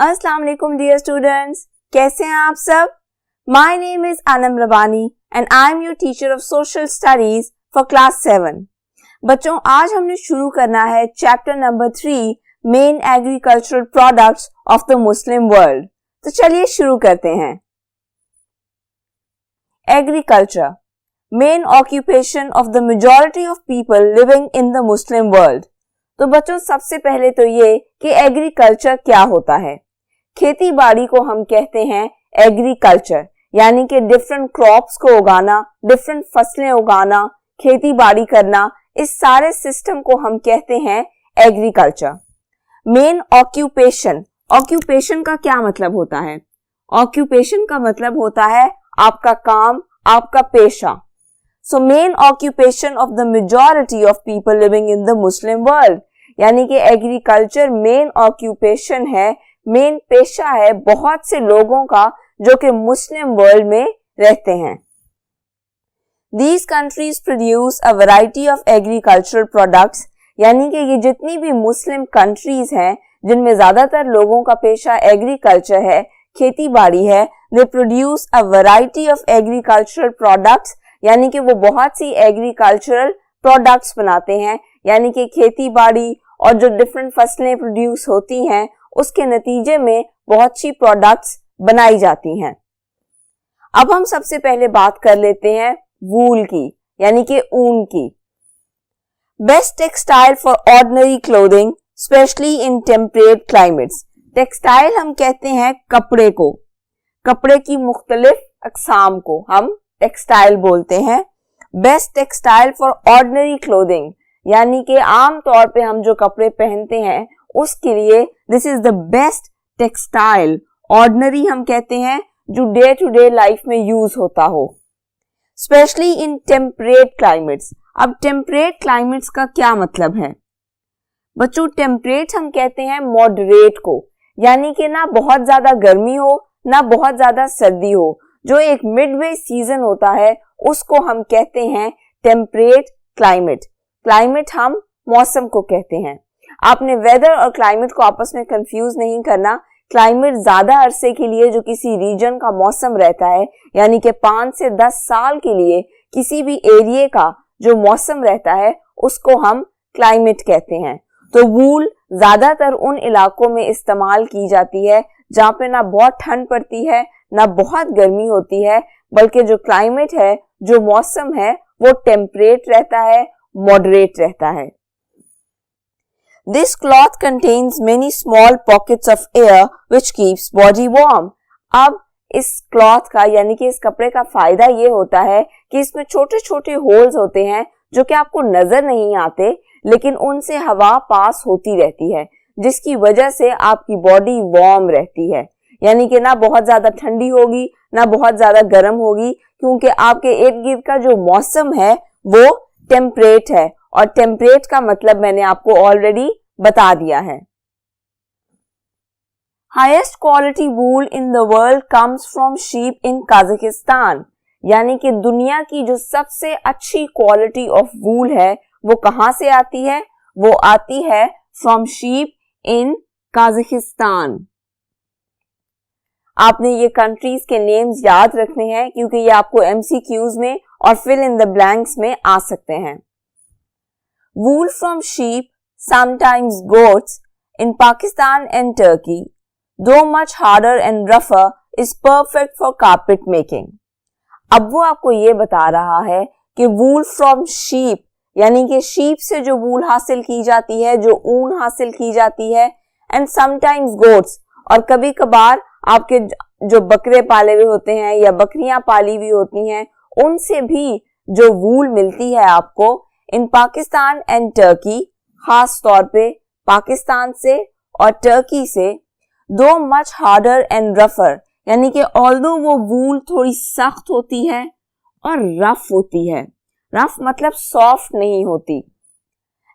अस्सलाम वालेकुम dear students, कैसे हैं आप सब? My name is Anam Rabbani and I am your teacher of social studies for class 7। बच्चों, आज हमने शुरू करना है chapter number 3 main agricultural products of the Muslim world. तो चलिए शुरू करते हैं। Agriculture, main occupation of the majority of people living in the Muslim world. तो बच्चों, सबसे पहले तो ये कि एग्रीकल्चर क्या होता है। खेती बाड़ी को हम कहते हैं एग्रीकल्चर, यानी कि डिफरेंट क्रॉप्स को उगाना, डिफरेंट फसलें उगाना, खेती बाड़ी करना, इस सारे सिस्टम को हम कहते हैं एग्रीकल्चर। मेन ऑक्यूपेशन, ऑक्यूपेशन का क्या मतलब होता है? ऑक्यूपेशन का मतलब होता है आपका काम, आपका पेशा। So main occupation of the majority of people living in the Muslim world, यानी कि एग्रीकल्चर मेन ऑक्यूपेशन है, मेन पेशा है बहुत से लोगों का जो कि मुस्लिम वर्ल्ड में रहते हैं। These countries produce a variety of agricultural products, यानी कि ये जितनी भी मुस्लिम कंट्रीज हैं जिनमें ज्यादातर लोगों का पेशा एग्रीकल्चर है, खेती बाड़ी है, they produce a variety of agricultural products, यानी कि वो बहुत सी एग्रीकल्चरल प्रोडक्ट्स बनाते हैं, यानी कि खेती बाड़ी और जो डिफरेंट फसलें प्रोड्यूस होती हैं उसके नतीजे में बहुत सी प्रोडक्ट्स बनाई जाती हैं। अब हम सबसे पहले बात कर लेते हैं वूल की, यानी कि ऊन की। Best textile for ordinary clothing specially in temperate climates. Textile हम कहते हैं कपड़े को, कपड़े की मुख्तलिफ अकसाम को हम टेक्सटाइल बोलते हैं। Best textile for ordinary clothing, यानी कि आम तौर पे हम जो कपड़े पहनते हैं उसके लिए this is the best textile. Ordinary हम कहते हैं जो डे टू डे लाइफ में यूज होता हो, स्पेशली इन टेम्परेट क्लाइमेट्स। अब टेम्परेट क्लाइमेट्स का क्या मतलब है बच्चों? टेम्परेट हम कहते हैं मॉडरेट को, यानी कि ना बहुत ज्यादा गर्मी हो ना बहुत ज्यादा सर्दी हो, जो एक मिडवे सीजन होता है उसको हम कहते हैं टेम्परेट क्लाइमेट। क्लाइमेट हम मौसम को कहते हैं। आपने वेदर और क्लाइमेट को आपस में कंफ्यूज नहीं करना। क्लाइमेट ज्यादा अरसे के लिए जो किसी रीजन का मौसम रहता है, यानी कि 5 से 10 साल के लिए किसी भी एरिया का जो मौसम रहता है उसको हम क्लाइमेट कहते हैं। तो वूल ज्यादातर उन इलाकों में इस्तेमाल की जाती है जहाँ पे ना बहुत ठंड पड़ती है ना बहुत गर्मी होती है, बल्कि जो क्लाइमेट है, जो मौसम है, वो टेम्परेट रहता है, मॉडरेट रहता है। This cloth contains many small pockets of air which keeps body warm. अब इस क्लॉथ का, यानी कि इस कपड़े का फायदा ये होता है कि इसमें छोटे छोटे होल्स होते हैं जो कि आपको नजर नहीं आते, लेकिन उनसे हवा पास होती रहती है, जिसकी वजह से आपकी बॉडी वार्म रहती है, यानी कि ना बहुत ज्यादा ठंडी होगी ना बहुत ज्यादा गर्म होगी, क्योंकि आपके इर्द गिर्द का जो मौसम है वो टेम्परेट है। और टेम्परेट का मतलब मैंने आपको ऑलरेडी बता दिया है। Highest quality wool in the world comes from sheep in Kazakhstan, यानी कि दुनिया की जो सबसे अच्छी क्वालिटी ऑफ वूल है वो कहां से आती है? वो आती है फ्रॉम शीप इन कजाकिस्तान। आपने ये कंट्रीज के नेम्स याद रखने हैं क्योंकि ये आपको एमसीक्यूज में और फिल इन द ब्लैंक्स में आ सकते हैं। Wool from sheep, sometimes goats, in Pakistan and Turkey, though much harder and रफर, is perfect for carpet making. अब वो आपको ये बता रहा है कि वूल फ्रॉम शीप, यानी कि शीप से जो वूल हासिल की जाती है, जो ऊन हासिल की जाती है, एंड समटाइम्स गोट्स, और कभी कभार आपके जो बकरे पाले हुए होते हैं या बकरियां पाली हुई होती हैं, उनसे भी जो वूल मिलती है आपको, इन पाकिस्तान एंड टर्की, खास तौर पे पाकिस्तान से और टर्की से, दो मच हार्डर एंड रफर, यानी कि ऑल्दो वो वूल थोड़ी सख्त होती है और रफ होती है, रफ मतलब सॉफ्ट नहीं होती,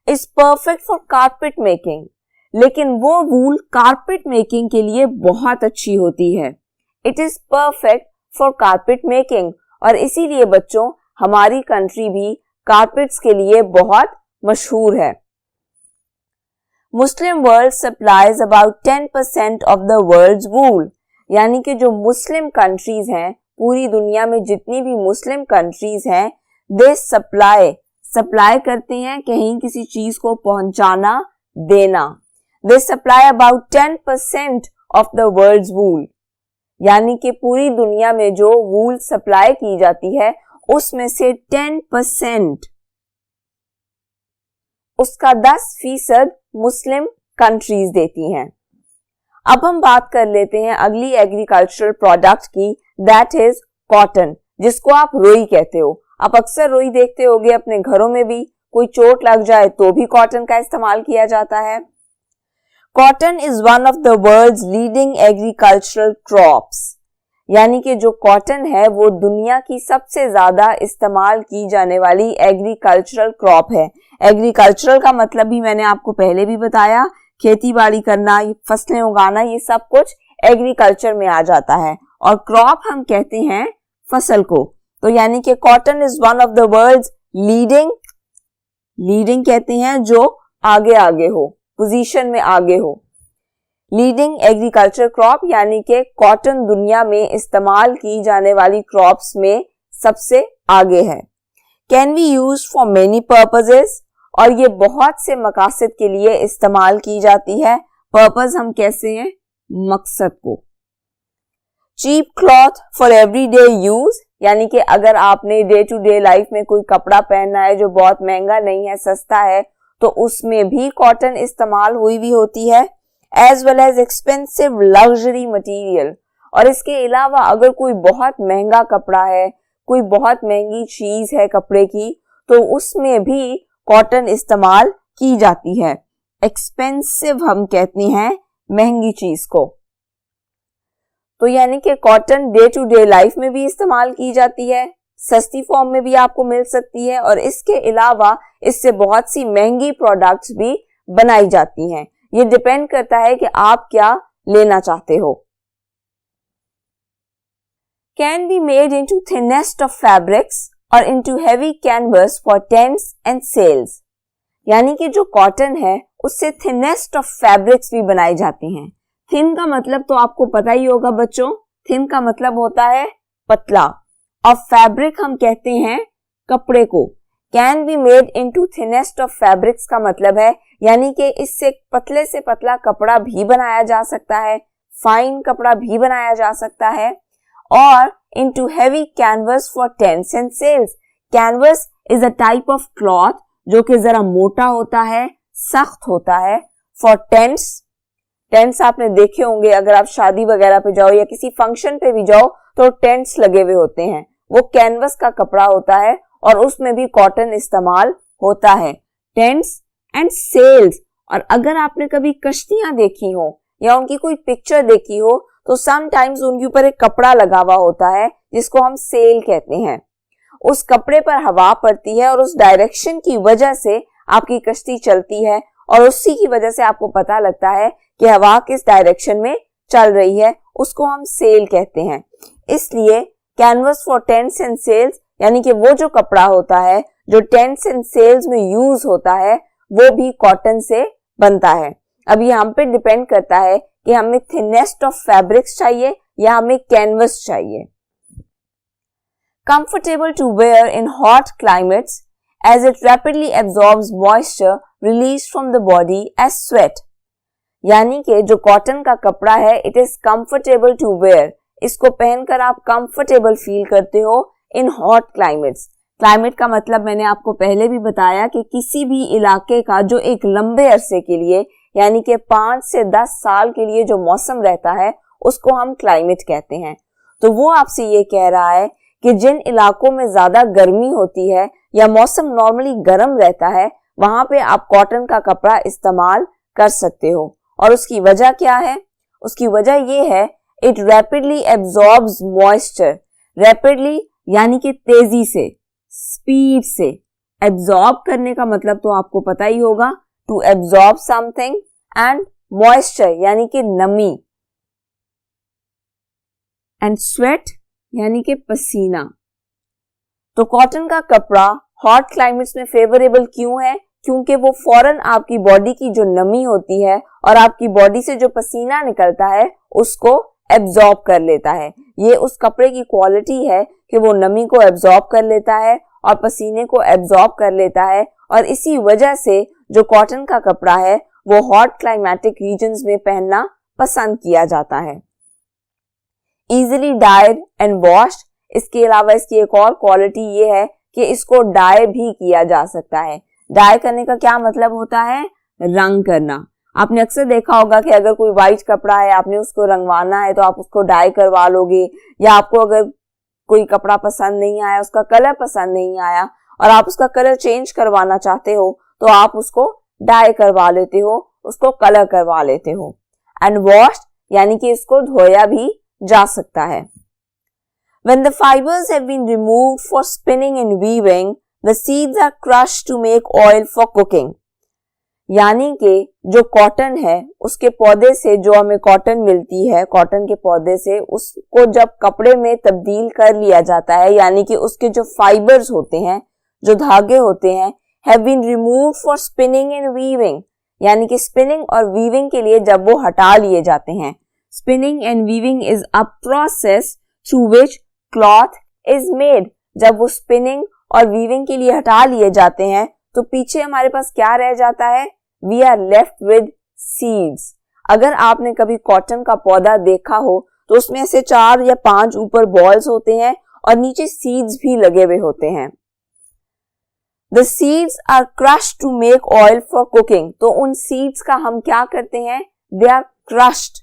is perfect for carpet making, लेकिन वो वूल कारपेट मेकिंग के लिए बहुत अच्छी होती है। It is perfect for carpet making, और इसीलिए बच्चों हमारी कंट्री भी कारपेट्स के लिए बहुत मशहूर है। Muslim world supplies about 10% of the world's wool, यानी कि जो मुस्लिम कंट्रीज हैं, पूरी दुनिया में जितनी भी मुस्लिम कंट्रीज हैं, दे सप्लाई करते हैं, कहीं किसी चीज को पहुंचाना, देना। They supply about 10% of the world's wool, यानी कि पूरी दुनिया में जो वूल सप्लाई की जाती है उसमें से 10%, उसका 10% मुस्लिम कंट्रीज देती हैं। अब हम बात कर लेते हैं अगली एग्रीकल्चरल प्रोडक्ट की, दैट इज कॉटन, जिसको आप रुई कहते हो। आप अक्सर रुई देखते होगे अपने घरों में भी, कोई चोट लग जाए तो भी कॉटन का इस्तेमाल किया जाता है। Cotton is one of the world's leading agricultural crops, यानी कि जो कॉटन है वो दुनिया की सबसे ज्यादा इस्तेमाल की जाने वाली एग्रीकल्चरल क्रॉप है। एग्रीकल्चरल का मतलब भी मैंने आपको पहले भी बताया, खेती बाड़ी करना, फसलें उगाना, ये सब कुछ एग्रीकल्चर में आ जाता है। और क्रॉप हम कहते हैं फसल को। तो यानी कि cotton is one of the world's leading कहते हैं जो आगे आगे हो, पोजीशन में आगे हो। लीडिंग एग्रीकल्चर क्रॉप यानी कि कॉटन दुनिया में इस्तेमाल की जाने वाली क्रॉप्स में सबसे आगे है। Can be use for many purposes, और ये बहुत से मकासद के लिए इस्तेमाल की जाती है। पर्पस हम कैसे हैं, मकसद को। Cheap cloth for everyday use, यानी कि अगर आपने डे टू डे लाइफ में कोई कपड़ा पहनना है जो बहुत महंगा नहीं है, सस्ता है, तो उसमें भी कॉटन इस्तेमाल हुई भी होती है। As well as expensive luxury material, और इसके अलावा अगर कोई बहुत महंगा कपड़ा है, कोई बहुत महंगी चीज है कपड़े की, तो उसमें भी कॉटन इस्तेमाल की जाती है। एक्सपेंसिव हम कहते हैं महंगी चीज को। तो यानी कि cotton day to day life में भी इस्तेमाल की जाती है, सस्ती फॉर्म में भी आपको मिल सकती है, और इसके अलावा इससे बहुत सी महंगी प्रोडक्ट्स भी बनाई जाती हैं। ये डिपेंड करता है कि आप क्या लेना चाहते हो। Can be made into thinnest of fabrics और into heavy canvas for tents and sails, यानी कि जो कॉटन है उससे थिनेस्ट ऑफ फैब्रिक्स भी बनाए जाते हैं। थिन का मतलब तो आपको पता ही होगा बच्चों, थिन का मतलब होता है पतला, और फैब्रिक हम कहते हैं कपड़े को। Can be made into thinnest of fabrics का मतलब है यानी कि इससे पतले से पतला कपड़ा भी बनाया जा सकता है, फाइन कपड़ा भी बनाया जा सकता है। और into heavy canvas for tents and sails. Canvas is a type of cloth जो कि जरा मोटा होता है, सख्त होता है। For tents आपने देखे होंगे, अगर आप शादी वगैरह पे जाओ या किसी फंक्शन पे भी जाओ तो टेंट्स लगे हुए होते हैं, वो कैनवस का कपड़ा होता है और उसमें भी कॉटन इस्तेमाल होता है। टेंट्स एंड सेल्स, और अगर आपने कभी कश्तियां देखी हो या उनकी कोई पिक्चर देखी हो तो समटाइम्स उनके ऊपर एक कपड़ा लगा हुआ होता है जिसको हम सेल कहते हैं। उस कपड़े पर हवा पड़ती है और उस डायरेक्शन की वजह से आपकी कश्ती चलती है, और उसी की वजह से आपको पता लगता है कि हवा किस डायरेक्शन में चल रही है, उसको हम सेल कहते हैं। इसलिए canvas for tents and sails, यानी कि वो जो कपड़ा होता है जो टेंट्स एंड सेल्स में यूज होता है, वो भी कॉटन से बनता है। अब ये हम पे डिपेंड करता है कि हमें थिनेस्ट ऑफ फैब्रिक्स चाहिए या हमें कैनवस चाहिए। Comfortable to wear in hot climates as it rapidly absorbs moisture released from the body as sweat. यानी कि जो कॉटन का कपड़ा है, it is comfortable to wear, इसको पहनकर आप कंफर्टेबल फील करते हो इन हॉट क्लाइमेट्स। क्लाइमेट का मतलब मैंने आपको पहले भी बताया कि किसी भी इलाके का जो एक लंबे अरसे के लिए यानी कि 5 से 10 साल के लिए जो मौसम रहता है उसको हम क्लाइमेट कहते हैं। तो वो आपसे ये कह रहा है कि जिन इलाकों में ज्यादा गर्मी होती है या मौसम नॉर्मली गर्म रहता है, वहां पे आप कॉटन का कपड़ा इस्तेमाल कर सकते हो। और उसकी वजह क्या है? उसकी वजह ये है, it rapidly absorbs moisture. Rapidly यानी कि तेजी से, स्पीड से। एब्जॉर्ब करने का मतलब तो आपको पता ही होगा, to absorb something, and moisture यानी कि नमी, एंड स्वेट यानी कि पसीना। तो कॉटन का कपड़ा हॉट क्लाइमेट्स में फेवरेबल क्यों है? क्योंकि वो फौरन आपकी बॉडी की जो नमी होती है और आपकी बॉडी से जो पसीना निकलता है उसको एब्जॉर्ब कर लेता है। ये उस कपड़े की क्वालिटी है कि वो नमी को एब्जॉर्ब कर लेता है और पसीने को एब्जॉर्ब कर लेता है, और इसी वजह से जो कॉटन का कपड़ा है वो हॉट क्लाइमेटिक रीजन्स में पहनना पसंद किया जाता है। इजीली डाइड एंड वॉश्ड, इसके अलावा इसकी एक और क्वालिटी ये है कि इसको डाई भी किया जा सकता है। डाई करने का क्या मतलब होता है? रंग करना। आपने अक्सर देखा होगा कि अगर कोई व्हाइट कपड़ा है, आपने उसको रंगवाना है तो आप उसको डाई करवा लोगे, या आपको अगर कोई कपड़ा पसंद नहीं आया, उसका कलर पसंद नहीं आया और आप उसका कलर चेंज करवाना चाहते हो तो आप उसको डाई करवा लेते हो, उसको कलर करवा लेते हो। एंड वॉश्ड यानी कि इसको धोया भी जा सकता है। When the fibers have been removed for spinning and weaving, the seeds are crushed to make oil for cooking. यानी कि जो कॉटन है उसके पौधे से जो हमें कॉटन मिलती है, कॉटन के पौधे से उसको जब कपड़े में तब्दील कर लिया जाता है, यानी कि उसके जो फाइबर्स होते हैं, जो धागे होते हैं, have been removed for spinning and weaving, यानी कि स्पिनिंग और वीविंग के लिए जब वो हटा लिए जाते हैं। Spinning and weaving is a process through which cloth is made. जब वो स्पिनिंग और वीविंग के लिए हटा लिए जाते हैं तो पीछे हमारे पास क्या रह जाता है? We are left with seeds. अगर आपने कभी कॉटन का पौधा देखा हो तो उसमें ऐसे 4 या 5 ऊपर बॉल्स होते हैं और नीचे सीड्स भी लगे हुए होते हैं। The seeds are crushed to make oil for cooking. तो उन सीड्स का हम क्या करते हैं? They are crushed.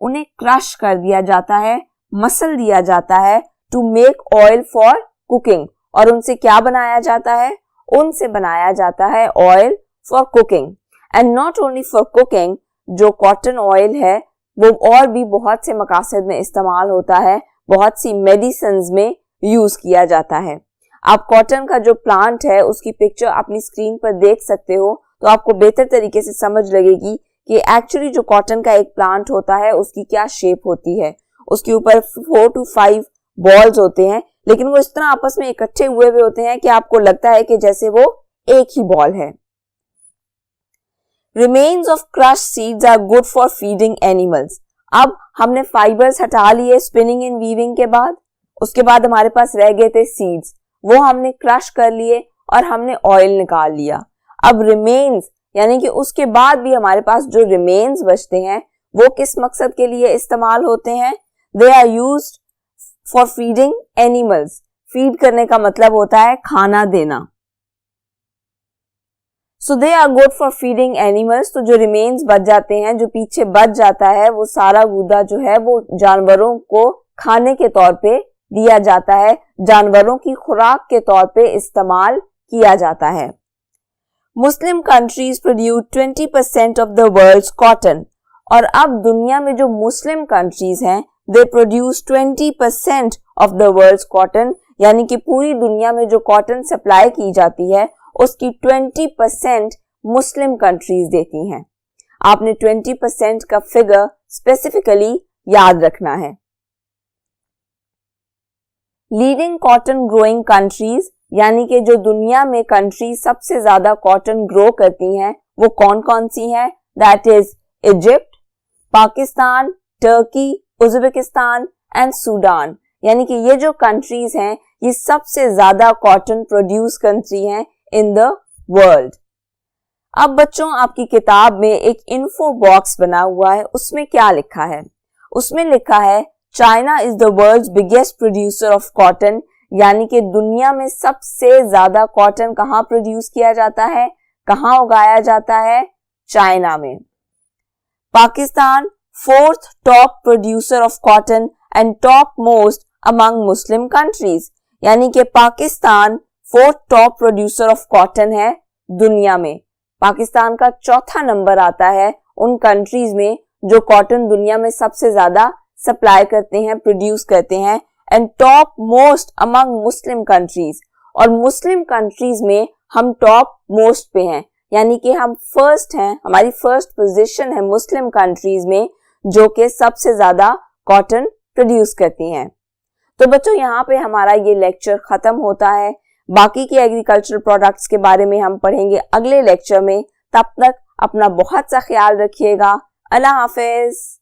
उन्हें क्रश कर दिया जाता है, मसल दिया जाता है to make oil for cooking. और उनसे क्या बनाया जाता है? उनसे बनाया जाता है oil for cooking. And not only for cooking, जो कॉटन ऑयल है वो और भी बहुत से मकासद में इस्तेमाल होता है, बहुत सी मेडिसिन्स में यूज किया जाता है। आप कॉटन का जो प्लांट है उसकी पिक्चर अपनी स्क्रीन पर देख सकते हो तो आपको बेहतर तरीके से समझ लगेगी कि एक्चुअली जो कॉटन का एक प्लांट होता है उसकी क्या शेप होती है। उसके ऊपर 4 to 5 बॉल्स होते हैं, लेकिन वो इस तरह आपस में इकट्ठे हुए होते हैं कि आपको लगता है कि जैसे वो एक ही बॉल है। Remains of crushed seeds are good for feeding animals. अब हमने फाइबर्स हटा लिए स्पिनिंग एंड वीविंग के बाद, उसके बाद हमारे पास रह गए थे सीड्स, वो हमने क्रश कर लिए और हमने ऑयल निकाल लिया। अब रिमेन्स यानी कि उसके बाद भी हमारे पास जो रिमेन्स बचते हैं वो किस मकसद के लिए इस्तेमाल होते हैं? They are used for feeding animals. Feed करने का मतलब होता है खाना देना। So they are good for feeding animals. तो जो रिमेन्स बच जाते हैं, जो पीछे बच जाता है, वो सारा गुदा जो है वो जानवरों को खाने के तौर पे दिया जाता है, जानवरों की खुराक के तौर पे इस्तेमाल किया जाता है। Muslim countries produce 20% of the world's cotton. और अब दुनिया में जो मुस्लिम कंट्रीज हैं they produce 20% of the world's cotton, यानी कि पूरी दुनिया में जो कॉटन सप्लाई की जाती है उसकी 20% मुस्लिम कंट्रीज देती हैं। आपने 20% का फिगर स्पेसिफिकली याद रखना है। लीडिंग कॉटन ग्रोइंग कंट्रीज, यानी कि जो दुनिया में कंट्री सबसे ज्यादा कॉटन ग्रो करती हैं वो कौन कौन सी हैं? That is Egypt, Pakistan, Turkey, Uzbekistan and Sudan. यानी कि ये जो कंट्रीज हैं ये सबसे ज्यादा कॉटन प्रोड्यूस कंट्री हैं इन द वर्ल्ड। अब बच्चों आपकी किताब में एक इन्फो बॉक्स बना हुआ है, उसमें क्या लिखा है? उसमें लिखा है China is the world's biggest producer of cotton, यानी कि दुनिया में सबसे ज्यादा कॉटन कहाँ प्रोड्यूस किया जाता है, कहाँ उगाया जाता है? चाइना में। Pakistan 4th top producer of cotton and top most among Muslim countries, यानी कि Pakistan 4th top producer of cotton है दुनिया में। पाकिस्तान का 4था नंबर आता है उन कंट्रीज में जो कॉटन दुनिया में सबसे ज्यादा सप्लाई करते हैं, प्रोड्यूस करते हैं, and top most among Muslim countries. और मुस्लिम कंट्रीज में हम टॉप मोस्ट पे हैं, यानी कि हम फर्स्ट हैं, हमारी फर्स्ट पोजीशन है मुस्लिम कंट्रीज में जो कि सबसे ज्यादा कॉटन प्रोड्यूस करती हैं। तो बच्चों यहाँ पे हमारा ये लेक्चर खत्म होता है। बाकी के एग्रीकल्चरल प्रोडक्ट्स के बारे में हम पढ़ेंगे अगले लेक्चर में। तब तक अपना बहुत सा ख्याल रखिएगा। अल्लाह हाफिज।